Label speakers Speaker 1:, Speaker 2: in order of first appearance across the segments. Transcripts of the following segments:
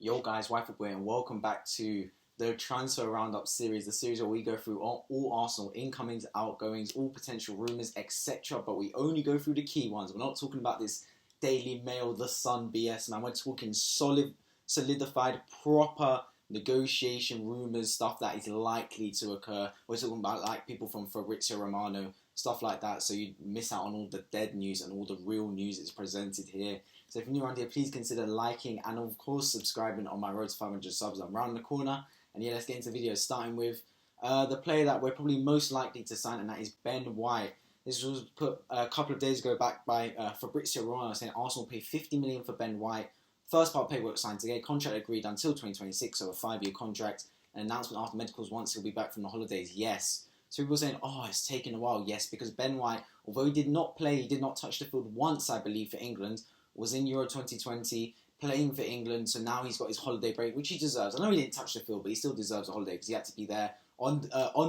Speaker 1: Yo guys, Football and welcome back to the Transfer Roundup series, the series where we go through all Arsenal incomings, outgoings, all potential rumours, etc. But we only go through the key ones. We're not talking about this Daily Mail, The Sun BS, man. We're talking solidified, proper negotiation rumours, stuff that is likely to occur. We're talking about like people from Fabrizio Romano, stuff like that, so you miss out on all the dead news and all the real news that's presented here. So if you're new around here, please consider liking and of course subscribing on my road to 500 subs. I'm round the corner. And yeah, let's get into the video, starting with the player that we're probably most likely to sign, and that is Ben White. This was put a couple of days ago back by Fabrizio Romano, saying Arsenal pay 50 million for Ben White. First part paperwork signed today, contract agreed until 2026, so a 5-year contract. An announcement after medicals once he'll be back from the holidays, yes. So people are saying, oh, it's taken a while, yes, because Ben White, although he did not play, he did not touch the field once, I believe, for England, was in Euro 2020, playing for England, so now he's got his holiday break, which he deserves. I know he didn't touch the field, but he still deserves a holiday because he had to be there on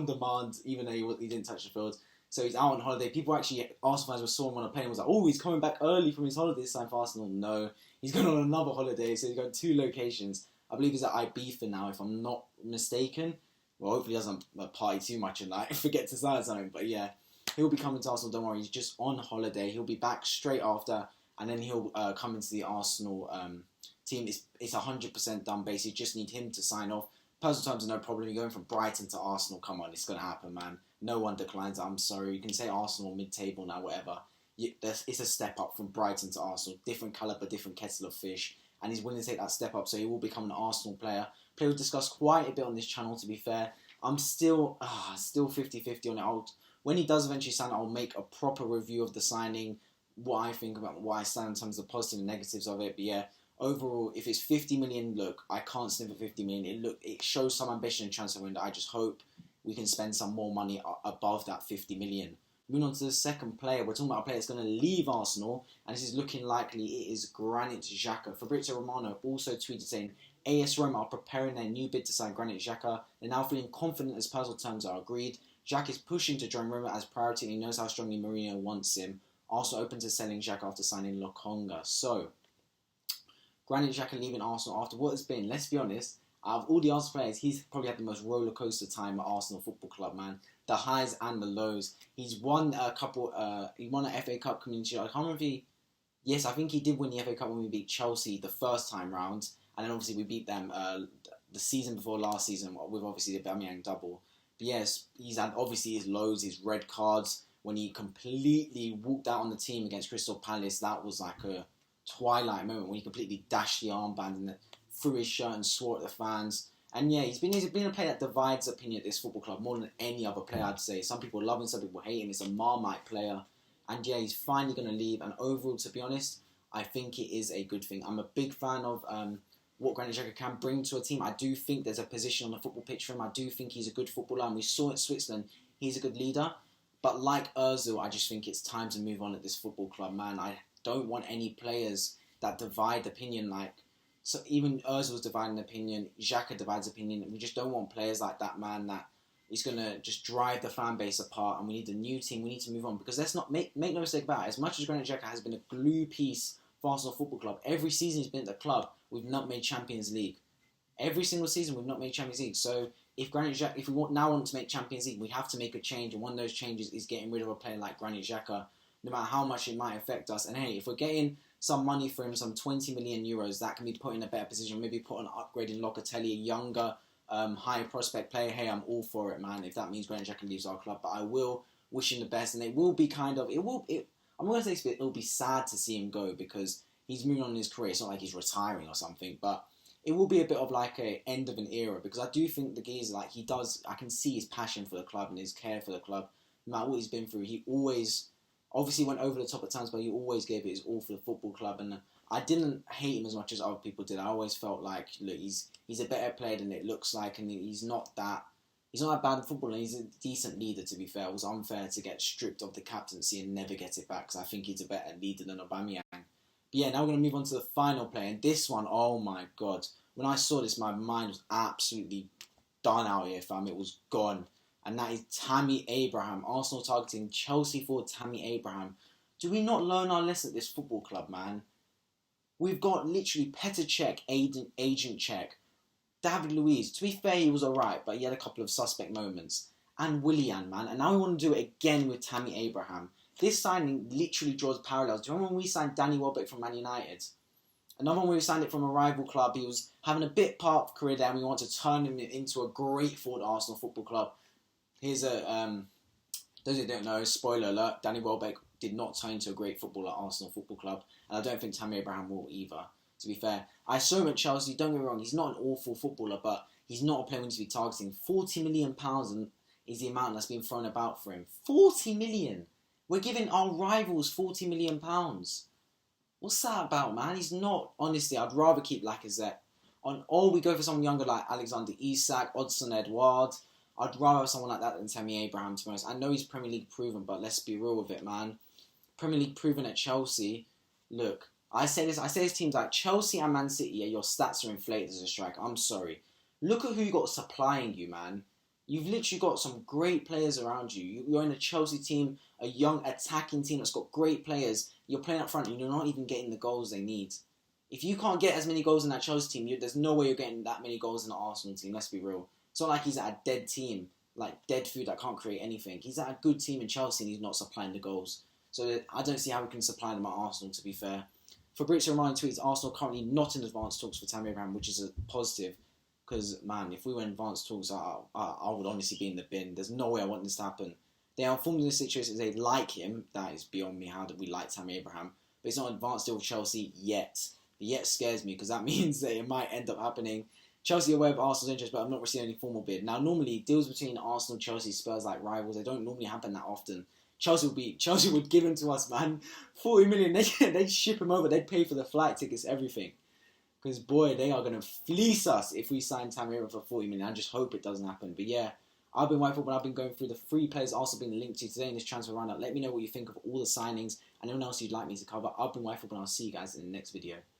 Speaker 1: demand, even though he didn't touch the field. So he's out on holiday. People actually, Arsenal fans were saw him on a plane and was like, oh, he's coming back early from his holiday this time for Arsenal. No, he's going on another holiday, so he's got 2 locations. I believe he's at Ibiza now, if I'm not mistaken. Well, hopefully he doesn't party too much and like forget to sign something, but yeah. He'll be coming to Arsenal, don't worry, he's just on holiday. He'll be back straight after, and then he'll come into the Arsenal team. It's 100% done, basically. Just need him to sign off. Personal terms are no problem. You're going from Brighton to Arsenal. Come on, it's going to happen, man. No one declines. I'm sorry. You can say Arsenal mid-table now, whatever. It's a step up from Brighton to Arsenal. Different calibre, different kettle of fish. And he's willing to take that step up, so he will become an Arsenal player. Player we've discussed quite a bit on this channel, to be fair. I'm still 50-50 on it. When he does eventually sign, I'll make a proper review of the signing, what I think about what I stand in terms of the positives and negatives of it. But yeah, overall, if it's 50 million, look, I can't sniff at 50 million. It shows some ambition in transfer window. I just hope we can spend some more money above that 50 million. Moving on to the second player, we're talking about a player that's going to leave Arsenal, and this is looking likely. It is Granit Xhaka. Fabrizio Romano also tweeted saying, AS Roma are preparing their new bid to sign Granit Xhaka. They're now feeling confident as personal terms are agreed. Xhaka is pushing to join Roma as priority, and he knows how strongly Mourinho wants him. Also open to selling Xhaka after signing Lokonga. So, Granit Xhaka leaving Arsenal after what has been, let's be honest, out of all the Arsenal players, he's probably had the most roller coaster time at Arsenal Football Club, man. The highs and the lows. He's won a couple. He won an FA Cup Community Shield. I can't remember if he. Yes, I think he did win the FA Cup when we beat Chelsea the first time round, and then obviously we beat them the season before last season with obviously the Aubameyang double. But yes, he's had obviously his lows, his red cards. When he completely walked out on the team against Crystal Palace, that was like a twilight moment when he completely dashed the armband and threw his shirt and swore at the fans. And yeah, he's been a player that divides opinion at this football club more than any other player, I'd say. Some people love him, some people hate him. It's a Marmite player. And yeah, he's finally going to leave. And overall, to be honest, I think it is a good thing. I'm a big fan of what Granit Xhaka can bring to a team. I do think there's a position on the football pitch for him. I do think he's a good footballer. And we saw at Switzerland, he's a good leader. But like Ozil, I just think it's time to move on at this football club, man. I don't want any players that divide opinion like... So even Ozil's dividing opinion, Xhaka divides opinion. We just don't want players like that, man, that is going to just drive the fan base apart. And we need a new team. We need to move on. Because let's not make no mistake about it. As much as Granit Xhaka has been a glue piece for Arsenal Football Club, every season he's been at the club, we've not made Champions League. Every single season we've not made Champions League. So if we now want to make Champions League, we have to make a change. And one of those changes is getting rid of a player like Granit Xhaka, no matter how much it might affect us. And hey, if we're getting some money for him, some 20 million euros, that can be put in a better position. Maybe put an upgrade in Locatelli, a younger, higher prospect player. Hey, I'm all for it, man. If that means Granit Xhaka leaves our club, but I will wish him the best. And it will be I'm not going to say it'll be sad to see him go because he's moving on in his career. It's not like he's retiring or something, but it will be a bit of like a end of an era because I do think the geezer, like I can see his passion for the club and his care for the club. No matter what he's been through, he always obviously went over the top at times, but he always gave it his all for the football club. And I didn't hate him as much as other people did. I always felt like, look, he's a better player than it looks like, and he's not that bad at football, and he's a decent leader, to be fair. It was unfair to get stripped of the captaincy and never get it back, because I think he's a better leader than Aubameyang. But yeah, now we're going to move on to the final player, and this one, oh my God. When I saw this, my mind was absolutely done out here, fam. It was gone. And that is Tammy Abraham. Arsenal targeting Chelsea for Tammy Abraham. Do we not learn our lesson at this football club, man? We've got literally Petr Cech, Agent Cech, David Luiz. To be fair, he was alright, but he had a couple of suspect moments. And Willian, man. And now we want to do it again with Tammy Abraham. This signing literally draws parallels. Do you remember when we signed Danny Welbeck from Man United? Another one we signed it from a rival club. He was having a bit part of career there, and we want to turn him into a great forward Arsenal Football Club. Here's a those who don't know, spoiler alert: Danny Welbeck did not turn into a great footballer at Arsenal Football Club, and I don't think Tammy Abraham will either. To be fair, I saw him at Chelsea. Don't get me wrong; he's not an awful footballer, but he's not a player we need to be targeting. £40 million is the amount that's been thrown about for him. 40 million. We're giving our rivals £40 million. What's that about, man? He's not. Honestly, I'd rather keep Lacazette. Or we go for someone younger like Alexander Isak, Odsonne Edouard. I'd rather have someone like that than Tammy Abraham, to be honest. I know he's Premier League proven, but let's be real with it, man. Premier League proven at Chelsea. Look, I say this teams like Chelsea and Man City, yeah, your stats are inflated as a striker. I'm sorry. Look at who you got supplying you, man. You've literally got some great players around you. You're in a Chelsea team, a young attacking team that's got great players. You're playing up front and you're not even getting the goals they need. If you can't get as many goals in that Chelsea team, there's no way you're getting that many goals in the Arsenal team, let's be real. It's not like he's at a dead team, like dead food that can't create anything. He's at a good team in Chelsea and he's not supplying the goals. So I don't see how we can supply them at Arsenal, to be fair. Fabrizio Romano tweets, Arsenal currently not in advanced talks for Tammy Abraham, which is a positive. Because, man, if we were in advanced talks, I would honestly be in the bin. There's no way I want this to happen. They are informed in this situation. They like him. That is beyond me. How do we like Tammy Abraham? But it's not an advanced deal with Chelsea yet. The yet scares me because that means that it might end up happening. Chelsea are aware of Arsenal's interest, but I'm not receiving any formal bid. Now, normally, deals between Arsenal, Chelsea, Spurs, like rivals, they don't normally happen that often. Chelsea would give him to us, man. 40 million, they'd ship him over. They'd pay for the flight tickets, everything. Because, boy, they are going to fleece us if we sign Tammy Abraham for 40 million. I just hope it doesn't happen. But, yeah, I've been White Football. I've been going through the 3 players also been linked to today in this transfer roundup. Let me know what you think of all the signings and anyone else you'd like me to cover. I've been White Football, and I'll see you guys in the next video.